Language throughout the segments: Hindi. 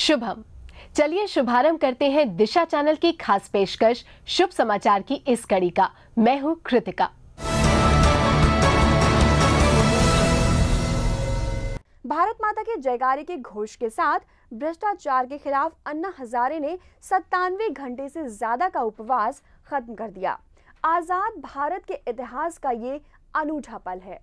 शुभम। चलिए शुभारंभ करते हैं दिशा चैनल की खास पेशकश शुभ समाचार की इस कड़ी का। मैं हूं कृतिका। भारत माता के जयकारे के घोष के साथ भ्रष्टाचार के खिलाफ अन्ना हजारे ने 97 घंटे से ज्यादा का उपवास खत्म कर दिया। आजाद भारत के इतिहास का ये अनूठा पल है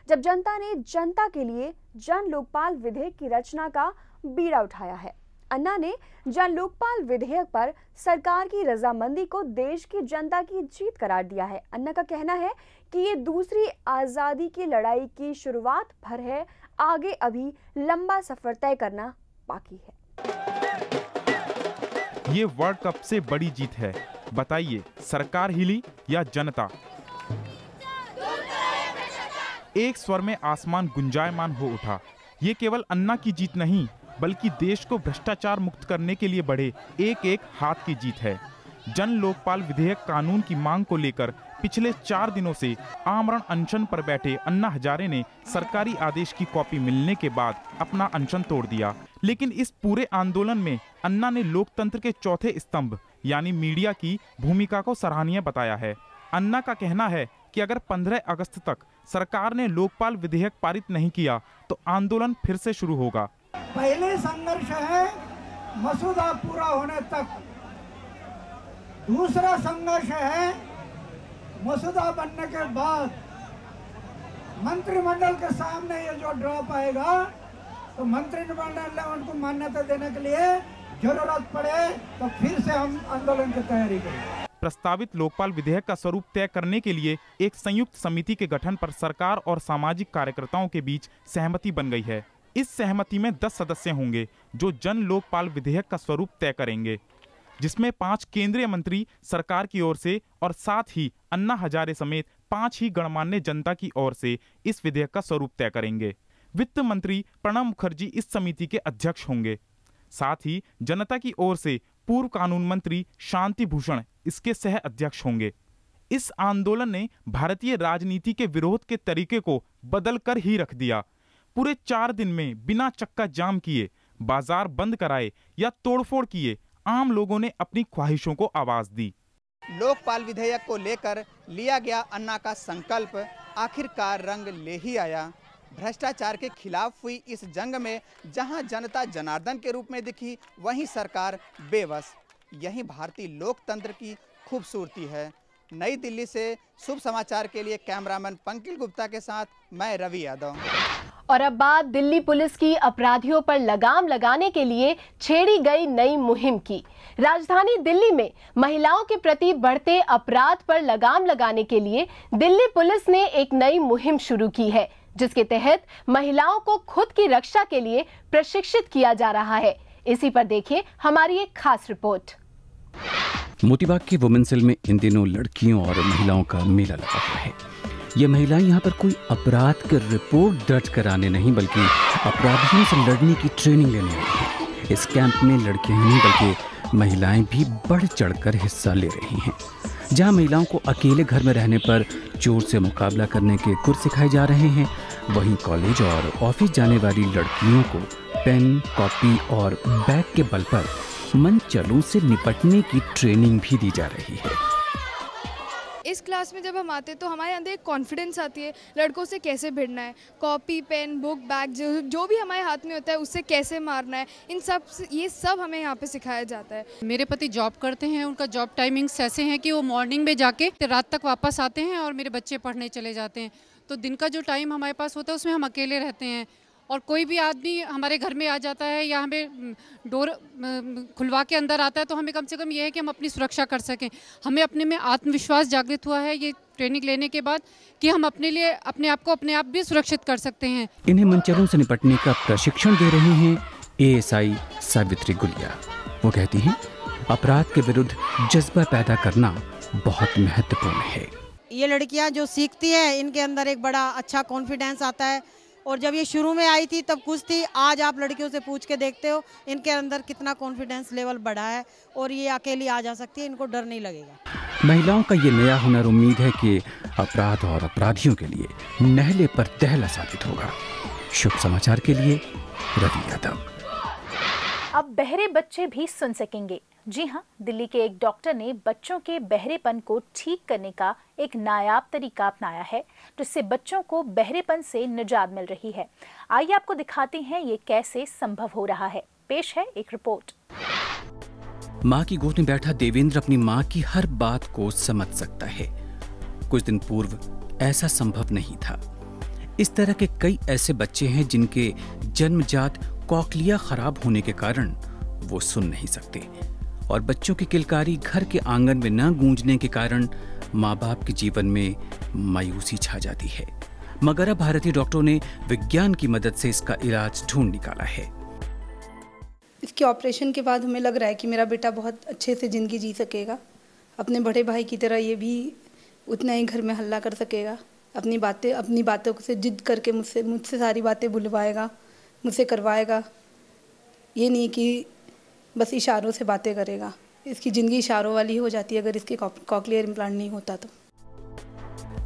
जब जनता ने जनता के लिए जन लोकपाल विधेयक की रचना का बीड़ा उठाया है। अन्ना ने जन लोकपाल विधेयक पर सरकार की रजामंदी को देश की जनता की जीत करार दिया है। अन्ना का कहना है कि ये दूसरी आजादी की लड़ाई की शुरुआत भर है, आगे अभी लंबा सफर तय करना बाकी है। ये वर्ल्ड कप से बड़ी जीत है। बताइए, सरकार हिली या जनता? एक स्वर में आसमान गुंजायमान हो उठा। ये केवल अन्ना की जीत नहीं, बल्कि देश को भ्रष्टाचार मुक्त करने के लिए बढ़े एक एक हाथ की जीत है। जन लोकपाल विधेयक कानून की मांग को लेकर पिछले 4 दिनों से आमरण अनशन पर बैठे अन्ना हजारे ने सरकारी आदेश की कॉपी मिलने के बाद अपना अनशन तोड़ दिया। लेकिन इस पूरे आंदोलन में अन्ना ने लोकतंत्र के चौथे स्तंभ यानी मीडिया की भूमिका को सराहनीय बताया है। अन्ना का कहना है कि अगर 15 अगस्त तक सरकार ने लोकपाल विधेयक पारित नहीं किया तो आंदोलन फिर से शुरू होगा। पहले संघर्ष है मसौदा पूरा होने तक, दूसरा संघर्ष है मसौदा बनने के बाद मंत्रिमंडल के सामने ये जो ड्रॉप आएगा तो मंत्रिमंडल ने उनको मान्यता देने के लिए जरूरत पड़े तो फिर से हम आंदोलन की तैयारी करें। प्रस्तावित लोकपाल विधेयक का स्वरूप तय करने के लिए एक संयुक्त समिति के गठन पर सरकार और सामाजिक कार्यकर्ताओं के बीच सहमति बन गई है। इस सहमति में 10 सदस्य होंगे जो जन लोकपाल विधेयक का स्वरूप तय करेंगे, जिसमें 5 केंद्रीय मंत्री सरकार की ओर से और साथ ही अन्ना हजारे समेत 5 ही गणमान्य जनता की ओर से इस विधेयक का स्वरूप तय करेंगे। वित्त मंत्री प्रणब मुखर्जी इस समिति के अध्यक्ष होंगे। साथ ही जनता की ओर से पूर्व कानून मंत्री शांति भूषण इसके सह अध्यक्ष होंगे। इस आंदोलन ने भारतीय राजनीति के विरोध के तरीके को बदल कर ही रख दिया। पूरे 4 दिन में बिना चक्का जाम किए, बाजार बंद कराए या तोड़फोड़ किए, आम लोगों ने अपनी ख्वाहिशों को आवाज दी। लोकपाल विधेयक को लेकर लिया गया अन्ना का संकल्प आखिरकार रंग ले ही आया। भ्रष्टाचार के खिलाफ हुई इस जंग में जहां जनता जनार्दन के रूप में दिखी, वहीं सरकार बेबस। यही भारतीय लोकतंत्र की खूबसूरती है। नई दिल्ली से शुभ समाचार के लिए कैमरामैन पंकज गुप्ता के साथ मैं रवि यादव। और अब बात दिल्ली पुलिस की अपराधियों पर लगाम लगाने के लिए छेड़ी गई नई मुहिम की। राजधानी दिल्ली में महिलाओं के प्रति बढ़ते अपराध पर लगाम लगाने के लिए दिल्ली पुलिस ने एक नई मुहिम शुरू की है, जिसके तहत महिलाओं को खुद की रक्षा के लिए प्रशिक्षित किया जा रहा है। इसी पर देखिए हमारी एक खास रिपोर्ट। मोतीबाग के वुमेन सेल में इन दिनों लड़कियों और महिलाओं का मेला लगा हुआ है। ये महिलाएं यहाँ पर कोई अपराध की रिपोर्ट दर्ज कराने नहीं, बल्कि अपराधियों से लड़ने की ट्रेनिंग लेने आई हैं। इस कैंप में लड़कियां ही नहीं बल्कि महिलाएं भी बढ़ चढ़कर हिस्सा ले रही हैं, जहाँ महिलाओं को अकेले घर में रहने पर चोर से मुकाबला करने के गुर सिखाए जा रहे हैं। वहीं कॉलेज और ऑफिस जाने वाली लड़कियों को पेन, कॉपी और बैग के बल पर मनचलों से निपटने की ट्रेनिंग भी दी जा रही है। इस क्लास में जब हम आते हैं तो हमारे अंदर एक कॉन्फिडेंस आती है, लड़कों से कैसे भिड़ना है, कॉपी, पेन, बुक, बैग जो भी हमारे हाथ में होता है उससे कैसे मारना है, ये सब हमें यहाँ पे सिखाया जाता है। मेरे पति जॉब करते हैं, उनका जॉब टाइमिंग्स ऐसे हैं कि वो मॉर्निंग में जाके रात तक वापस आते हैं और मेरे बच्चे पढ़ने चले जाते हैं। तो दिन का जो टाइम हमारे पास होता है उसमें हम अकेले रहते हैं और कोई भी आदमी हमारे घर में आ जाता है या हमें डोर खुलवा के अंदर आता है तो हमें कम से कम ये है कि हम अपनी सुरक्षा कर सकें। हमें अपने में आत्मविश्वास जागृत हुआ है ये ट्रेनिंग लेने के बाद कि हम अपने लिए अपने आप को अपने आप भी सुरक्षित कर सकते हैं। इन्हें मनचलों से निपटने का प्रशिक्षण दे रहे हैं एएसआई सावित्री गुलिया। वो कहती हैं, अपराध के विरुद्ध जज्बा पैदा करना बहुत महत्वपूर्ण है। ये लड़कियां जो सीखती है इनके अंदर एक बड़ा अच्छा कॉन्फिडेंस आता है और जब ये शुरू में आई थी तब कुछ थी, आज आप लड़कियों से पूछ के देखते हो इनके अंदर कितना कॉन्फिडेंस लेवल बढ़ा है और ये अकेली आ जा सकती है, इनको डर नहीं लगेगा। महिलाओं का ये नया हुनर उम्मीद है कि अपराध और अपराधियों के लिए नहले पर तहला साबित होगा। शुभ समाचार के लिए रवि यादव। अब बहरे बच्चे भी सुन सकेंगे। जी हाँ, दिल्ली के एक डॉक्टर ने बच्चों के बहरेपन को ठीक करने का एक नायाब तरीका अपनाया है, जिससे बच्चों को बहरेपन से निजात मिल रही है। आइए आपको दिखाते हैं ये कैसे संभव हो रहा है। पेश है एक रिपोर्ट। माँ की गोद में बैठा देवेंद्र अपनी माँ की हर बात को समझ सकता है। कुछ दिन पूर्व ऐसा संभव नहीं था। इस तरह के कई ऐसे बच्चे हैं जिनके जन्मजात कॉकलिया खराब होने के कारण वो सुन नहीं सकते, और बच्चों की किलकारी घर के आंगन में न गूंजने के कारण माँ बाप के जीवन में मायूसी छा जाती है। मगर अब भारतीय डॉक्टरों ने विज्ञान की मदद से इसका इलाज ढूंढ निकाला है। इसके ऑपरेशन के बाद हमें लग रहा है कि मेरा बेटा बहुत अच्छे से ज़िंदगी जी सकेगा। अपने बड़े भाई की तरह ये भी उतना ही घर में हल्ला कर सकेगा। अपनी बातों से जिद करके मुझसे सारी बातें बुलवाएगा, मुझसे करवाएगा। ये नहीं कि बस इशारों से बातें करेगा। इसकी ज़िंदगी इशारों वाली हो जाती है अगर इसके कॉकलियर इम्प्लांट नहीं होता तो।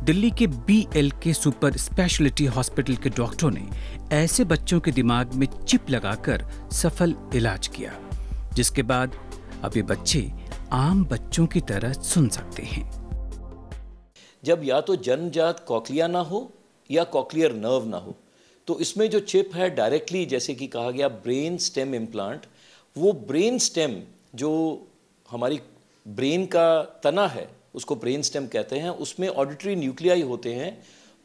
दिल्ली के BLK सुपर स्पेशलिटी हॉस्पिटल के डॉक्टरों ने ऐसे बच्चों के दिमाग में चिप लगाकर सफल इलाज किया, जिसके बाद अब ये बच्चे आम बच्चों की तरह सुन सकते हैं। जब या तो जन्मजात कॉकलिया ना हो या कॉकलियर नर्व ना हो, तो इसमें जो चिप है डायरेक्टली, जैसे कि कहा गया ब्रेन स्टेम इम्प्लांट, वो ब्रेन स्टेम जो हमारी ब्रेन का तना है उसको ब्रेन स्टेम कहते हैं। उसमें ऑडिटरी न्यूक्लियाई होते हैं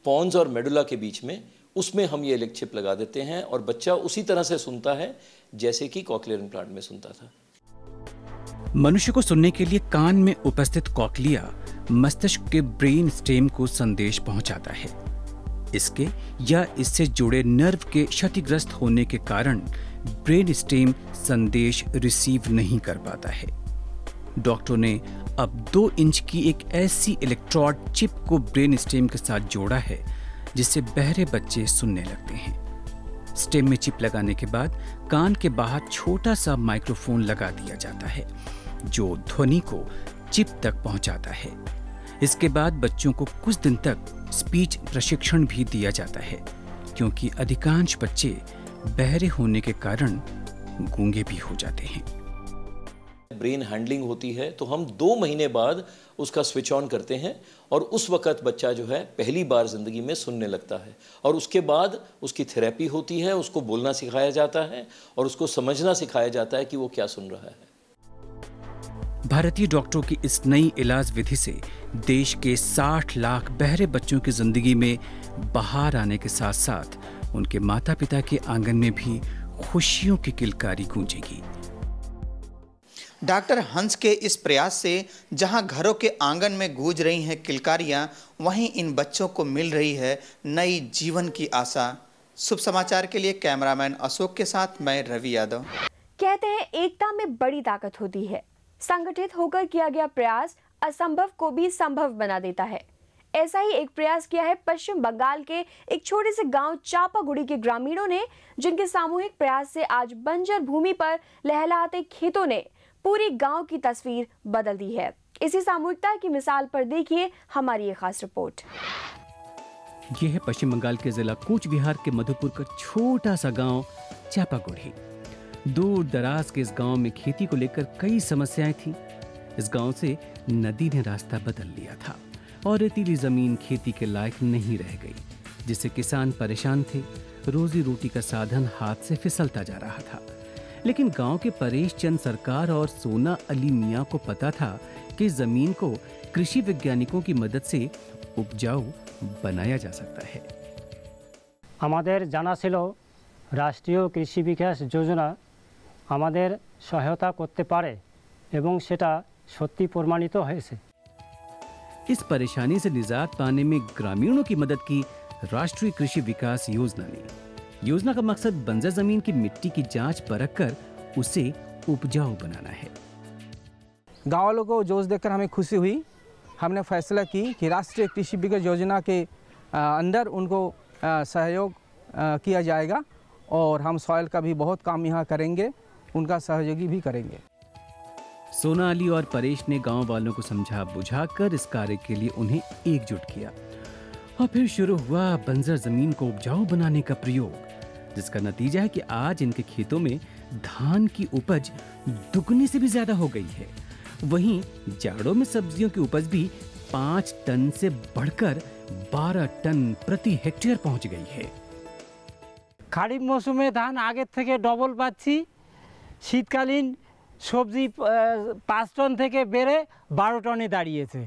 पॉन्स और मेडुला के बीच में, उसमें हम ये इलेक्ट्रिक चिप लगा देते हैं और बच्चा उसी तरह से सुनता है जैसे कि कॉकलियर इम्प्लांट में सुनता था। मनुष्य को सुनने के लिए कान में उपस्थित कॉकलिया मस्तिष्क के ब्रेन स्टेम को संदेश पहुंचाता है। इसके या इससे जुड़े नर्व के क्षतिग्रस्त होने के कारण ब्रेन स्टेम संदेश रिसीव नहीं कर पाता है। डॉक्टरों ने अब 2 इंच की एक ऐसी इलेक्ट्रोड चिप को ब्रेन स्टेम के साथ जोड़ा है जिससे बहरे बच्चे सुनने लगते हैं। स्टेम में चिप लगाने के बाद कान के बाहर छोटा सा माइक्रोफोन लगा दिया जाता है जो ध्वनि को चिप तक पहुंचाता है। इसके बाद बच्चों को कुछ दिन तक स्पीच प्रशिक्षण भी दिया जाता है, क्योंकि अधिकांश बच्चे बहरे होने के कारण गूंगे भी हो जाते हैं। ब्रेन हैंडलिंग होती है तो हम 2 महीने बाद उसका स्विच ऑन करते हैं और उस वक्त बच्चा जो है पहली बार जिंदगी में सुनने लगता है, और उसके बाद उसकी थेरेपी होती है, उसको बोलना सिखाया जाता है और उसको समझना सिखाया जाता है कि वो क्या सुन रहा है। भारतीय डॉक्टरों की इस नई इलाज विधि से देश के 60 लाख बहरे बच्चों की जिंदगी में बहार आने के साथ साथ उनके माता पिता के आंगन में भी खुशियों की किलकारी गूंजेगी। डॉक्टर हंस के इस प्रयास से जहां घरों के आंगन में गूंज रही हैं किलकारियां, वहीं इन बच्चों को मिल रही है नई जीवन की आशा। शुभ समाचार के लिए कैमरामैन अशोक के साथ मैं रवि यादव। कहते हैं एकता में बड़ी ताकत होती है। संगठित होकर किया गया प्रयास असंभव को भी संभव बना देता है। ऐसा ही एक प्रयास किया है पश्चिम बंगाल के एक छोटे से गांव चापागुड़ी के ग्रामीणों ने, जिनके सामूहिक प्रयास से आज बंजर भूमि पर लहलहाते खेतों ने पूरी गांव की तस्वीर बदल दी है। इसी सामूहिकता की मिसाल पर देखिए हमारी ये खास रिपोर्ट। यह है पश्चिम बंगाल के जिला कूच बिहार के मधुपुर का छोटा सा गांव चापागुड़ी। दूर दराज के इस गांव में खेती को लेकर कई समस्याएं थी। इस गांव से नदी ने रास्ता बदल लिया था और रेतीली जमीन खेती के लायक नहीं रह गई, जिससे किसान परेशान थे। रोजी रोटी का साधन हाथ से फिसलता जा रहा था। लेकिन गांव के परेश चंद सरकार और सोना अली मियां को पता था कि जमीन को कृषि वैज्ञानिकों की मदद से उपजाऊ बनाया जा सकता है। हमारे जाना छिलो राष्ट्रीय कृषि विकास योजना हमारे सहायता करते पारे एवं सेटा सत्य प्रमाणित हয়েছে। इस परेशानी से निजात पाने में ग्रामीणों की मदद की राष्ट्रीय कृषि विकास योजना ने। योजना का मकसद बंजर जमीन की मिट्टी की जांच परख कर उसे उपजाऊ बनाना है। गाँव वालों को जोश देखकर हमें खुशी हुई। हमने फैसला की कि राष्ट्रीय कृषि विकास योजना के अंदर उनको सहयोग किया जाएगा और हम सॉइल का भी बहुत काम यहाँ करेंगे, उनका सहयोगी भी करेंगे। सोना अली और परेश ने गांव वालों को समझा बुझाकर इस कार्य के लिए उन्हें एकजुट किया और फिर शुरू हुआ बंजर जमीन को उपजाऊ बनाने का प्रयोग, जिसका नतीजा है कि आज इनके खेतों में धान की उपज दुगने से भी ज्यादा हो गई है। वहीं जाड़ों में सब्जियों की उपज भी 5 टन से बढ़कर 12 टन प्रति हेक्टेयर पहुंच गई है। খারিফ মৌসুমে ধান আগের থেকে ডবল পাচ্ছি, শীতকালীন সবজি 5 टन থেকে বেড়ে 12 टने দাঁড়িয়েছে।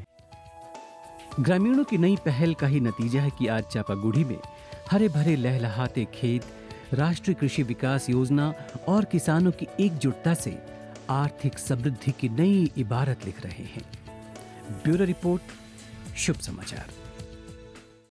ग्रामीणों की नई पहल का ही नतीजा है कि आज चापागुड़ी में हरे भरे लहलहाते खेत, राष्ट्रीय कृषि विकास योजना और किसानों की एकजुटता से आर्थिक समृद्धि की नई इबारत लिख रहे हैं। ब्यूरो रिपोर्ट, शुभ समाचार।